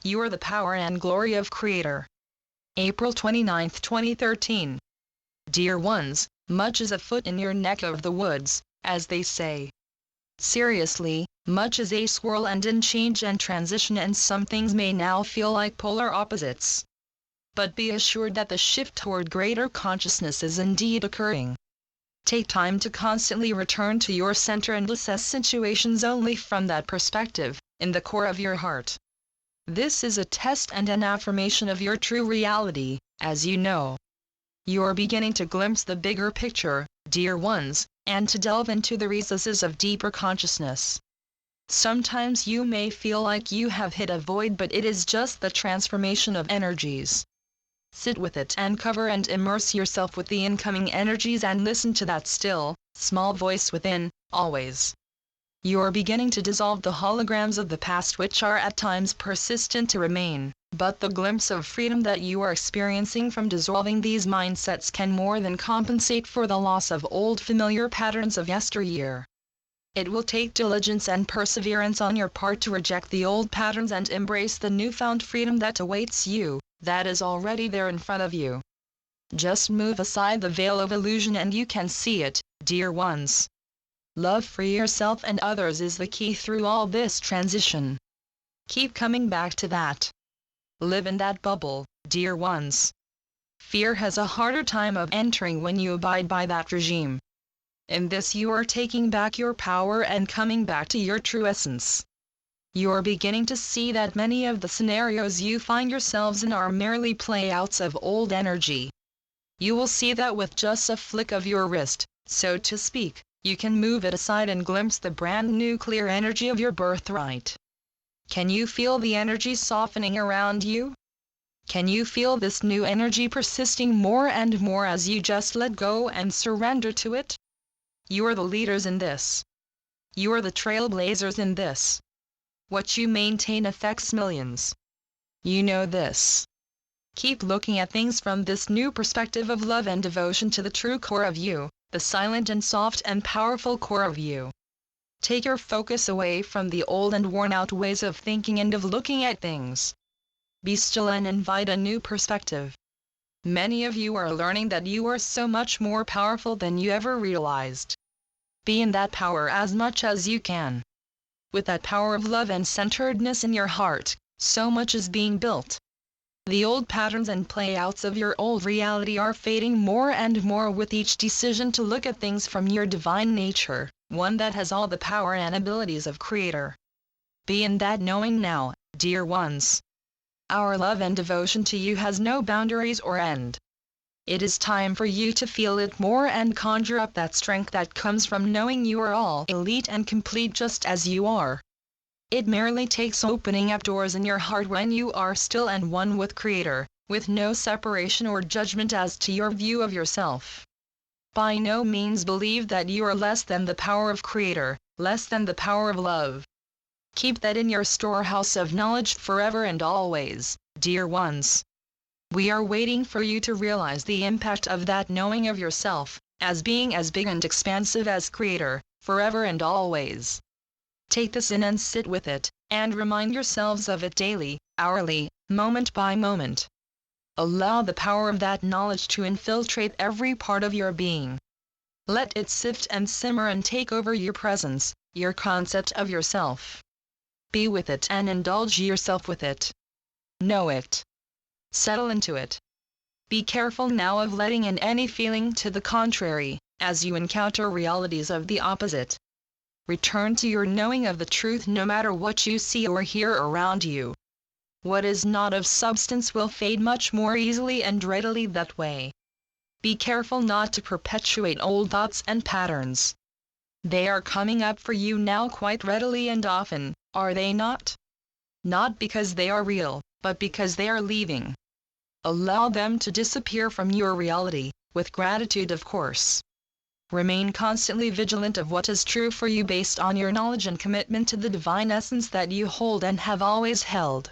You are the power and glory of Creator. April 29, 2013. Dear ones, much is afoot in your neck of the woods, as they say. Seriously, much is a swirl and in change and transition, and some things may now feel like polar opposites. But be assured that the shift toward greater consciousness is indeed occurring. Take time to constantly return to your center and assess situations only from that perspective, in the core of your heart. This is a test and an affirmation of your true reality, as you know. You are beginning to glimpse the bigger picture, dear ones, and to delve into the recesses of deeper consciousness. Sometimes you may feel like you have hit a void, but it is just the transformation of energies. Sit with it and cover and immerse yourself with the incoming energies and listen to that still, small voice within, always. You are beginning to dissolve the holograms of the past, which are at times persistent to remain, but the glimpse of freedom that you are experiencing from dissolving these mindsets can more than compensate for the loss of old familiar patterns of yesteryear. It will take diligence and perseverance on your part to reject the old patterns and embrace the newfound freedom that awaits you, that is already there in front of you. Just move aside the veil of illusion and you can see it, dear ones. Love for yourself and others is the key through all this transition. Keep coming back to that. Live in that bubble, dear ones. Fear has a harder time of entering when you abide by that regime. In this you are taking back your power and coming back to your true essence. You are beginning to see that many of the scenarios you find yourselves in are merely playouts of old energy. You will see that with just a flick of your wrist, so to speak, you can move it aside and glimpse the brand new clear energy of your birthright. Can you feel the energy softening around you? Can you feel this new energy persisting more and more as you just let go and surrender to it? You are the leaders in this. You are the trailblazers in this. What you maintain affects millions. You know this. Keep looking at things from this new perspective of love and devotion to the true core of you, the silent and soft and powerful core of you. Take your focus away from the old and worn-out ways of thinking and of looking at things. Be still and invite a new perspective. Many of you are learning that you are so much more powerful than you ever realized. Be in that power as much as you can. With that power of love and centeredness in your heart, so much is being built. The old patterns and playouts of your old reality are fading more and more with each decision to look at things from your divine nature, one that has all the power and abilities of Creator. Be in that knowing now, dear ones. Our love and devotion to you has no boundaries or end. It is time for you to feel it more and conjure up that strength that comes from knowing you are all elite and complete just as you are. It merely takes opening up doors in your heart when you are still and one with Creator, with no separation or judgment as to your view of yourself. By no means believe that you are less than the power of Creator, less than the power of love. Keep that in your storehouse of knowledge forever and always, dear ones. We are waiting for you to realize the impact of that knowing of yourself, as being as big and expansive as Creator, forever and always. Take this in and sit with it, and remind yourselves of it daily, hourly, moment by moment. Allow the power of that knowledge to infiltrate every part of your being. Let it sift and simmer and take over your presence, your concept of yourself. Be with it and indulge yourself with it. Know it. Settle into it. Be careful now of letting in any feeling to the contrary, as you encounter realities of the opposite. Return to your knowing of the truth no matter what you see or hear around you. What is not of substance will fade much more easily and readily that way. Be careful not to perpetuate old thoughts and patterns. They are coming up for you now quite readily and often, are they not? Not because they are real, but because they are leaving. Allow them to disappear from your reality, with gratitude of course. Remain constantly vigilant of what is true for you based on your knowledge and commitment to the divine essence that you hold and have always held.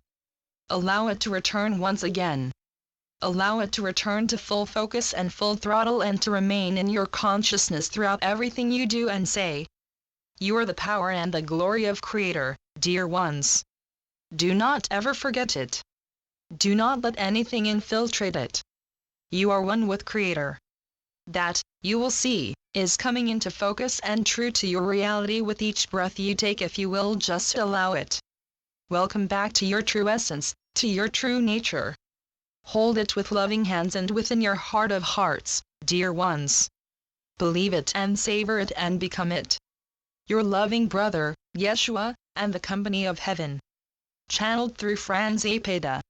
Allow it to return once again. Allow it to return to full focus and full throttle and to remain in your consciousness throughout everything you do and say. You are the power and the glory of Creator, dear ones. Do not ever forget it. Do not let anything infiltrate it. You are one with Creator. That, you will see, is coming into focus and true to your reality with each breath you take if you will just allow it. Welcome back to your true essence, to your true nature. Hold it with loving hands and within your heart of hearts, dear ones. Believe it and savor it and become it. Your loving brother, Yeshua, and the company of heaven. Channeled through Fran Zapata.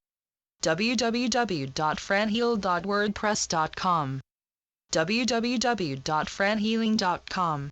www.franheal.wordpress.com www.franhealing.com